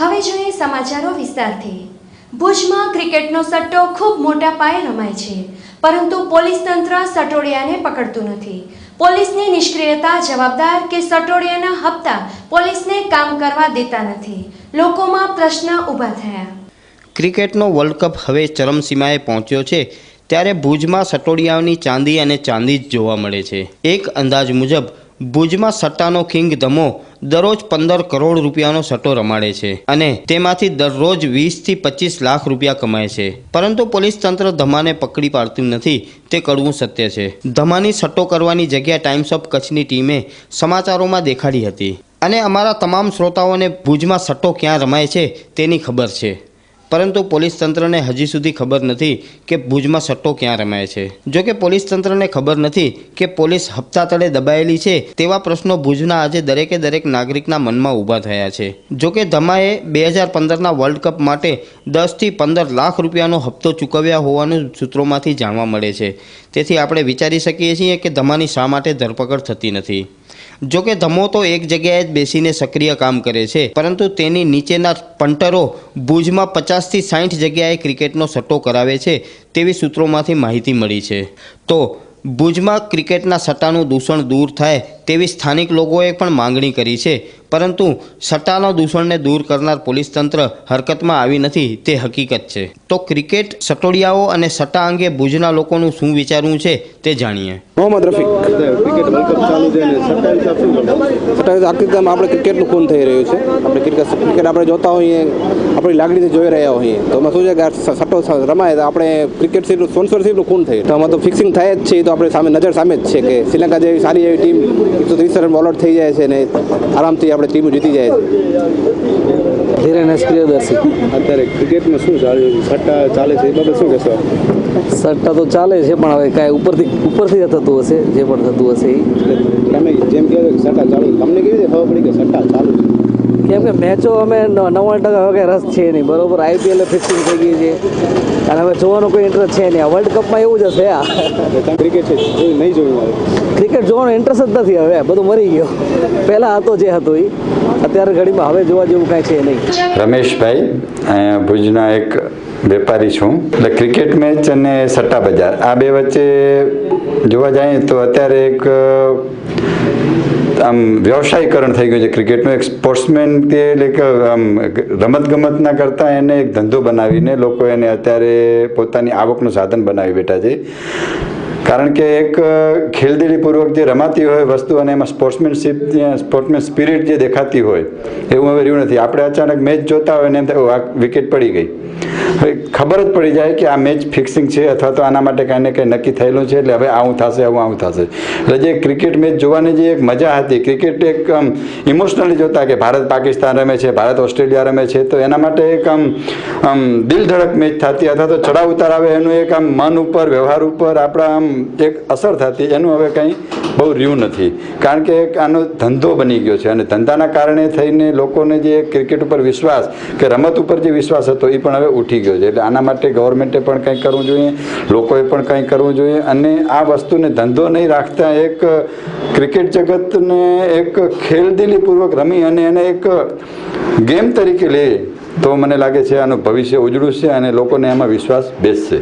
હવે જોઈએ સમાચારો વિસ્તારથી। ભુજમાં ક્રિકેટનો સટ્ટો ખૂબ મોટા પાયે રમાય છે, પરંતુ પોલીસ તંત્ર સટોડિયાને પકડતું નથી। પોલીસની નિષ્ક્રિયતા જવાબદાર કે સટોડિયાના હપ્તા પોલીસને કામ કરવા દેતા નથી, લોકોમાં પ્રશ્ન ઊભા થયા। ક્રિકેટનો વર્લ્ડ કપ હવે ચરમસીમાએ પહોંચ્યો છે, ત્યારે ભુજમાં સટોડિયાઓની ચાંદી અને ચાંદી જ જોવા મળે છે। એક અંદાજ મુજબ ભુજમાં સટ્ટાનો કિંગ ધમો દરરોજ 15 કરોડ રૂપિયાનો સટ્ટો રમાડે છે અને તેમાંથી દરરોજ 20 થી 25 લાખ રૂપિયા કમાય છે, પરંતુ પોલીસ તંત્ર ધમાને પકડી પાડતું નથી, તે કડવું સત્ય છે। ધમાની સટ્ટો કરવાની જગ્યા ટાઈમ્સ ઓફ કચ્છની ટીમે સમાચારોમાં દેખાડી હતી અને અમારા તમામ શ્રોતાઓને ભુજમાં સટ્ટો ક્યાં રમાય છે તેની ખબર છે, પરંતુ પોલીસ તંત્રને હજી સુધી ખબર નથી કે ભુજમાં સટ્ટો ક્યાં રમાય છે। જો કે પોલીસ તંત્રને ખબર નથી કે પોલીસ હપ્તા તળે દબાયેલી છે, તેવા પ્રશ્નો ભુજના આજે દરેકે દરેક નાગરિકના મનમાં ઊભા થયા છે। જો કે ધમાએ 2015ના વર્લ્ડ કપ માટે 10 થી 15 લાખ રૂપિયાનો હપ્તો ચૂકવ્યા હોવાનું સૂત્રોમાંથી જાણવા મળે છે, તેથી આપણે વિચારી શકીએ છીએ કે ધમાની શા માટે ધરપકડ થતી નથી। જો કે ધમો તો એક જગ્યાએ જ બેસીને સક્રિય કામ કરે છે, પરંતુ તેની નીચેના પંટરો ભુજમાં 50 થી 60 જગ્યાએ ક્રિકેટનો સટ્ટો કરાવે છે તેવી સૂત્રોમાંથી માહિતી મળી છે। તો ભુજમાં ક્રિકેટના સટ્ટાનું દૂષણ દૂર થાય તેવી સ્થાનિક લોકોએ પણ માંગણી કરી છે, પરંતુ સટ્ટાના દૂષણને દૂર કરનાર પોલીસ તંત્ર હરકતમાં આવી નથી તે હકીકત છે। તો ક્રિકેટ સટોડિયાઓ અને સટ્ટા અંગે ભુજના લોકોનું શું વિચારવું છે તે જાણીએ। Mohammad Rafiq cricket world cup ચાલુ છે અને સટ્ટા હિસાબ શું સટ્ટા હકીકતમાં આપણે ક્રિકેટનું ખૂન થઈ રહ્યું છે। આપણે ક્રિકેટ આપણે જોતા હોઈએ, આપણી લાગણીથી જોઈ રહ્યા હોઈએ, તો એમાં શું છે કે સટ્ટો રમાય તો આપણે ક્રિકેટ સ્પોન્સરશીપનું ખૂન થઈ, તો આમાં તો ફિક્સિંગ થાય જ છે। તો આપણે સામે નજર સામે જ છે કે શ્રીલંકા જેવી સારી એવી ટીમ 130 રન બોલ આઉટ થઈ જાય છે ને આરામથી આપણે ટીમ જીતી જાય છે। ધીરેશ પ્રિયદર્શી, અત્યારે ક્રિકેટમાં શું સટ્ટા ચાલે છે એ બાબત શું કહેશો? સટ્ટા તો ચાલે છે, પણ હવે કાંઈ ઉપરથી થતું હશે, જે પણ થતું હશે એ તમે જેમ કહો કે સટ્ટા ચાલુ, તમને કેવી રીતે ખબર પડી કે સટ્ટા ચાલુ છે? કેમ કે મેચો અમે 99% હવે રસ છે નહીં, બરોબર। IPL ફિક્સિંગ થઈ ગઈ છે અને હવે જોવાનો કોઈ ઇન્ટરેસ્ટ છે નહીં। આ વર્લ્ડ કપમાં એવું જ હશે। આ ક્રિકેટ છે જોઈ નહીં જોયું? ક્રિકેટ જોવાનો ઇન્ટરેસ્ટ જ નથી, હવે બધું મરી ગયો। પહેલાં હતો જે હતું એ, અત્યારે ઘડીમાં હવે જોવા જેવું કાંઈ છે નહીં। રમેશભાઈ, અહીંયા ભુજના એક વેપારી છું। એટલે ક્રિકેટ મેચ અને સટ્ટા બજાર આ બે વચ્ચે જોવા જઈએ તો અત્યારે એક આમ વ્યવસાયીકરણ થઈ ગયું છે ક્રિકેટનું। એક સ્પોર્ટ્સમેન કે એટલે આમ રમતગમતના કરતાં એને એક ધંધો બનાવીને લોકો એને અત્યારે પોતાની આવકનું સાધન બનાવી બેઠા છે, કારણ કે એક ખેલદિલીપૂર્વક જે રમાતી હોય વસ્તુ અને એમાં સ્પોર્ટ્સમેન સ્પિરિટ જે દેખાતી હોય એવું હવે રહ્યું નથી। આપણે અચાનક મેચ જોતા હોય ને એમ થાય આ વિકેટ પડી ગઈ, હવે ખબર જ પડી જાય કે આ મેચ ફિક્સિંગ છે અથવા તો આના માટે કાંઈ ને કંઈ નક્કી થયેલું છે, એટલે હવે આવું થશે આવું થશે। એટલે જે ક્રિકેટ મેચ જોવાની જે એક મજા હતી, ક્રિકેટ એક ઇમોશનલી જોતા કે ભારત પાકિસ્તાન રમે છે, ભારત ઓસ્ટ્રેલિયા રમે છે, તો એના માટે એક આમ દિલ ધડક મેચ થતી અથવા તો ચડાવ ઉતાર આવે એનું એક આમ મન ઉપર વ્યવહાર ઉપર આપણા આમ એક અસર થતી, એનું હવે કંઈ બહુ રહ્યું નથી, કારણ કે એક આનો ધંધો બની ગયો છે અને ધંધાના કારણે થઈને લોકોને જે ક્રિકેટ ઉપર વિશ્વાસ કે રમત ઉપર જે વિશ્વાસ હતો એ પણ હવે ઉઠી ગયો છે। એટલે આના માટે ગવર્મેન્ટે પણ કંઈક કરવું જોઈએ, લોકોએ પણ કંઈક કરવું જોઈએ અને આ વસ્તુને ધંધો નહીં રાખતા એક ક્રિકેટ જગતને એક ખેલદિલીપૂર્વક રમી અને એને એક ગેમ તરીકે લે તો મને લાગે છે આનું ભવિષ્ય ઉજળું છે અને લોકોને એમાં વિશ્વાસ બેસશે।